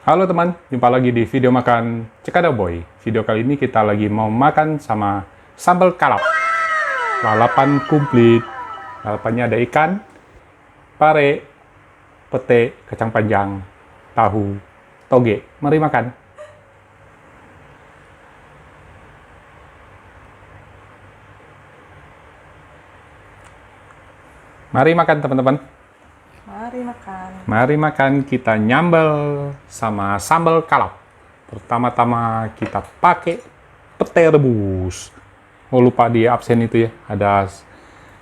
Halo teman, jumpa lagi di video makan Cekada Boy. Video kali ini kita lagi mau makan sama sambal kalap. Lalapan komplit. Lalapannya ada ikan, pare, pete, kacang panjang, tahu, toge. Mari makan. Mari makan teman-teman. Mari makan. Mari makan, kita nyambel sama sambal kalap. Pertama-tama kita pakai pete rebus. Oh lupa di absen itu ya, ada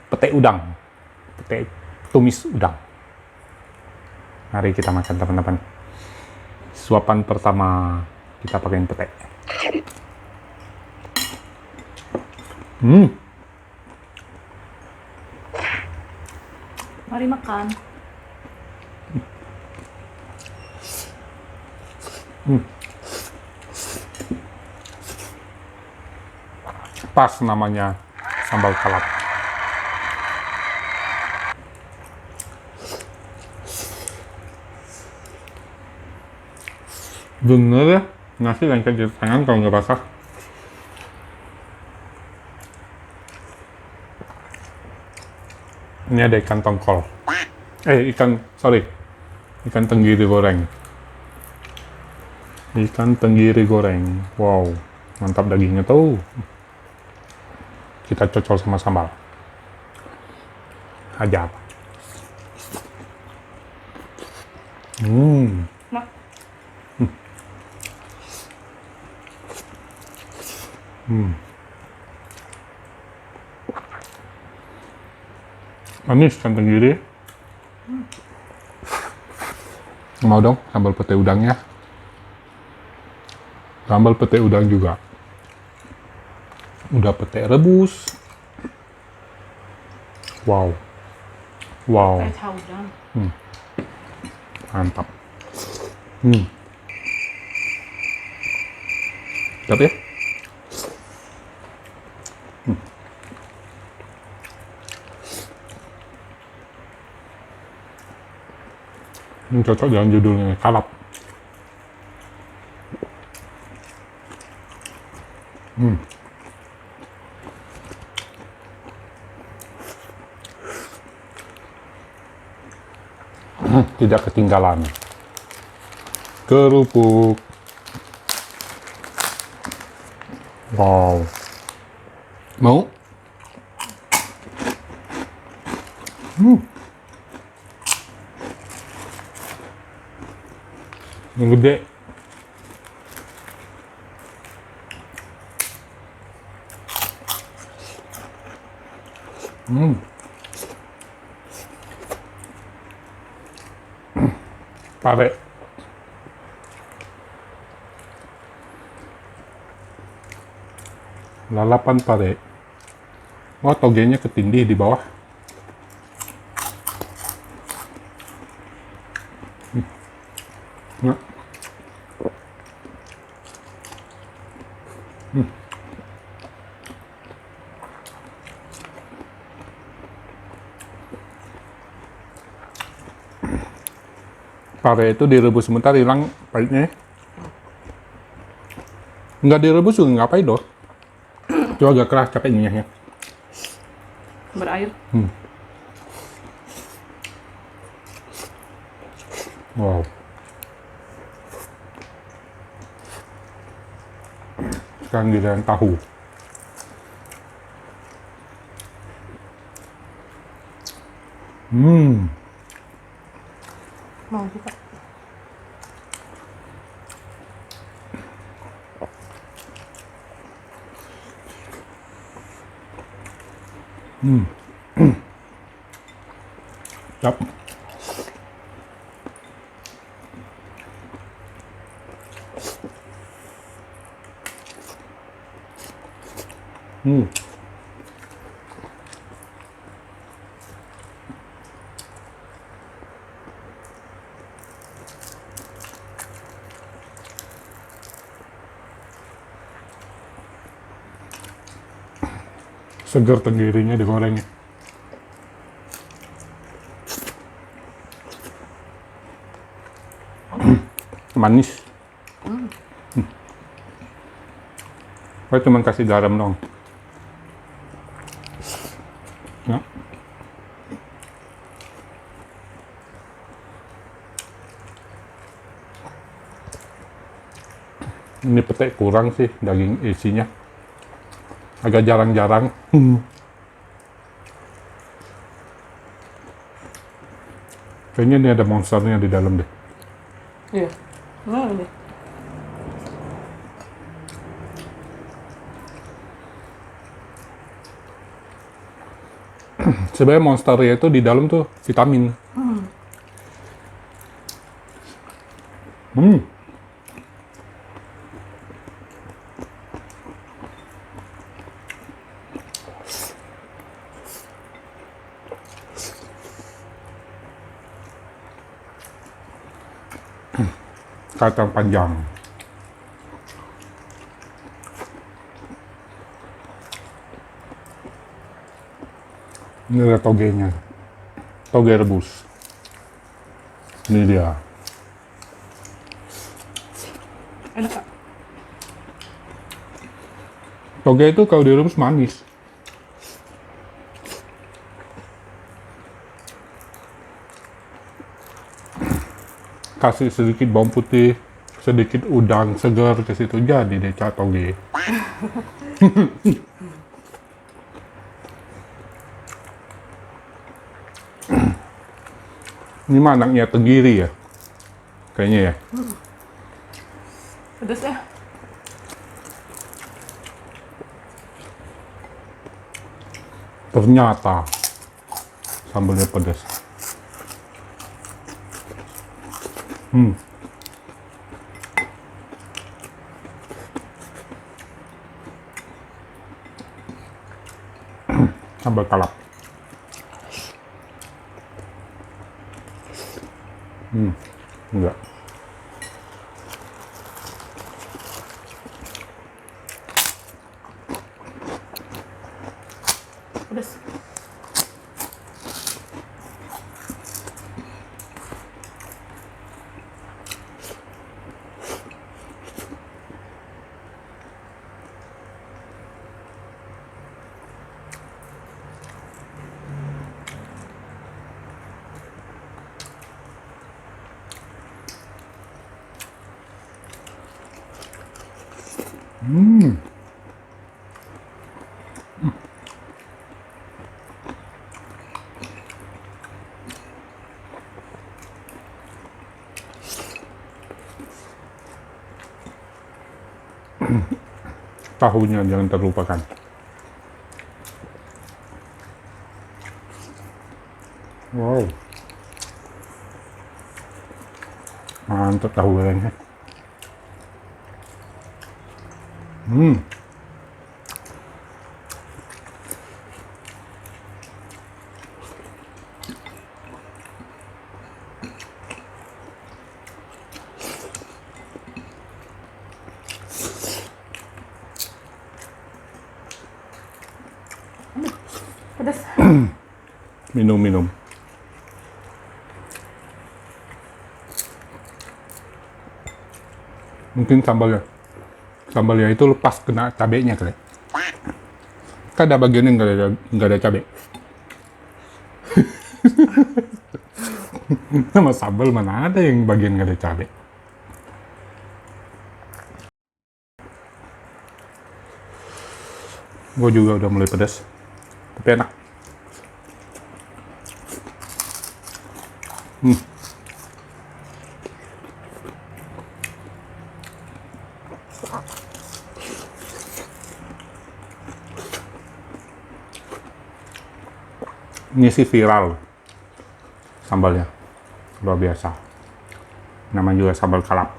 pete udang. Pete tumis udang. Mari kita makan teman-teman. Suapan pertama kita pakai pete. Mari makan. Pas namanya sambal kalap. Bener ya, nasi lengket di tangan kalau nggak basah. Ini ada ikan tongkol. Ikan tenggiri goreng. Ikan tenggiri goreng. Wow, mantap dagingnya tuh. Kita cocol sama sambal. Aja. Mak. Manis ikan tenggiri. Mau dong sambal pete udangnya. Sambal pete udang juga. Udah pete rebus. Wow. Wow, Kayak tahu dong. mantap. Tapi ya? Ini cocok dengan judulnya, kalap. Tidak ketinggalan. Kerupuk. Wow. Mau? Yang gede. Pare. Lalapan pare. Oh, togenya ketindih di bawah. Nah. Pare itu direbus sebentar hilang pahitnya. Nggak direbus juga nggak pahit loh. Itu agak keras capek minyaknya. Berair. Wow. Sekarang giliran tahu. Mau juga. Yap. Segar tenggirinya digorengnya. manis. Gue cuma kasih garam dong. Ya. Ini pete kurang sih daging isinya. Agak jarang-jarang. Kayaknya ini ada monsternya di dalam deh. Iya. Nah, ini. Sebenarnya monsternya itu di dalam tuh vitamin. Kacang panjang. Ini ada togenya. Toge rebus. Ini dia. Enak, Kak. Toge itu kalau direbus manis. Kasih sedikit bawang putih, sedikit udang segar ke situ, jadi deh toge. Ini mah anaknya tenggiri ya, kayaknya ya. Pedas ya? Ternyata sambalnya pedas. Sambal kalap. Enggak. Pedas. Tahunya jangan terlupakan. Wow. Mantap tahu gorengnya. Pedas. Minum. Mungkin sambalnya itu lepas kena cabenya kali. Kan ada bagian yang nggak ada cabai. Sama sambal mana ada yang bagian nggak ada cabai. Gue juga udah mulai pedas, tapi enak. Ini sih viral sambalnya, luar biasa. Namanya juga sambal kalap.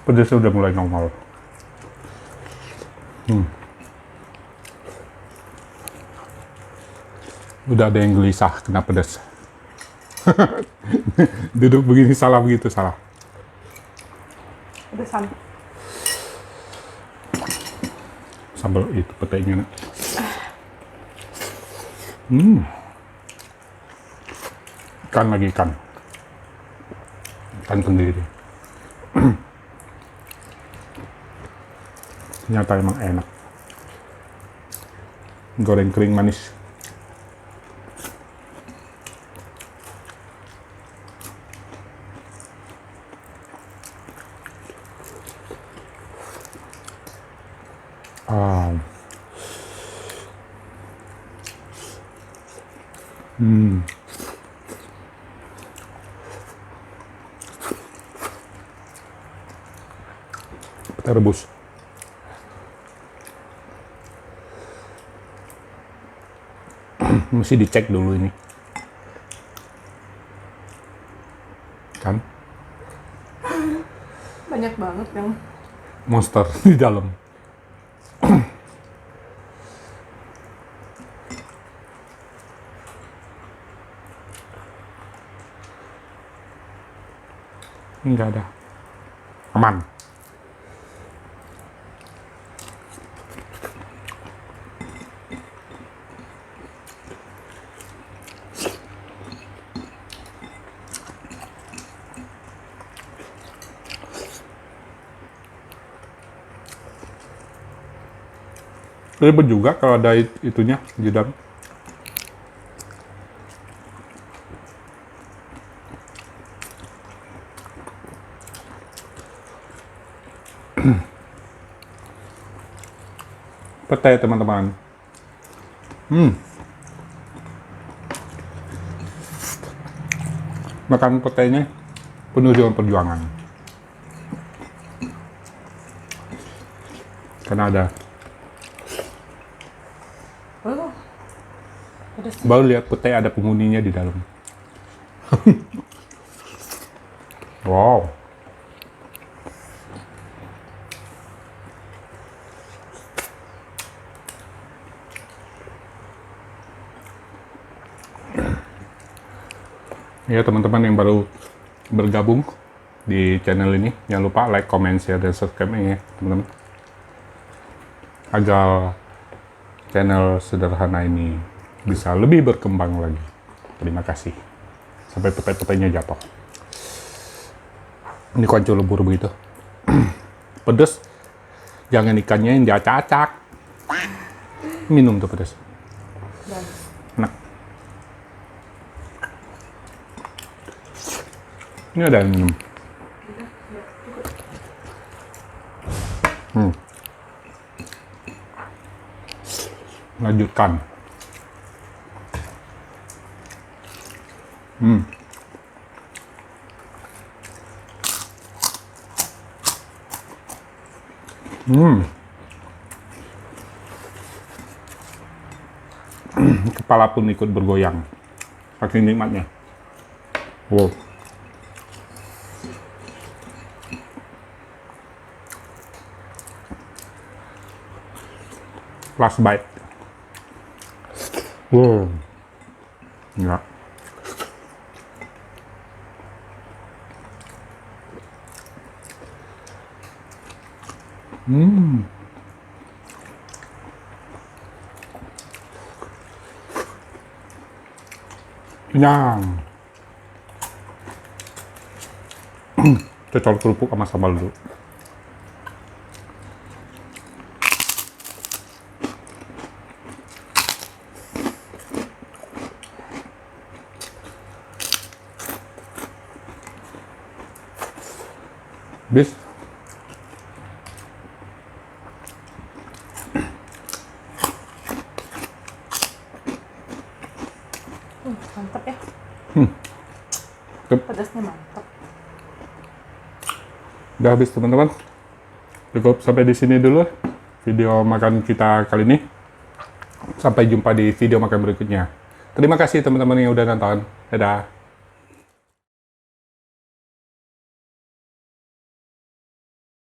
Pedasnya udah mulai nongol. Udah ada yang gelisah kena pedas. Duduk begini salah begitu, salah. Pedesan. Sambal itu petainya, nak. Ikan lagi, ikan. Ikan sendiri. Ternyata emang enak. Goreng kering manis. Ah. Kita rebus. Mesti dicek dulu ini. Kan? Banyak banget yang Monster di dalam. Enggak ada. Aman. Ribet juga kalau ada itunya di dalam. Petai, teman-teman. Makan petainya penuh dengan perjuangan. Karena ada. pedes. Baru lihat petai ada penghuninya di dalam. Wow. Ya, teman-teman yang baru bergabung di channel ini, jangan lupa like, comment, share, dan subscribe-nya ya, teman-teman. Agar channel sederhana ini bisa lebih berkembang lagi. Terima kasih. Sampai petai-petainya jatuh. Ini konco lebur begitu. Pedes. Jangan ikannya yang diacak-acak. Minum tuh pedes. Dan Enak. Ini ada yang minum. Lanjutkan. Kepala pun ikut bergoyang. Saking nikmatnya. Wow. Last bite. Wow. Enggak. Kenyang. Cocok kerupuk sama sambal dulu. Bis. mantap ya. Tup. Pedasnya mantap. Udah habis, teman-teman. Cukup sampai di sini dulu video makan kita kali ini. Sampai jumpa di video makan berikutnya. Terima kasih teman-teman yang udah nonton. Dadah.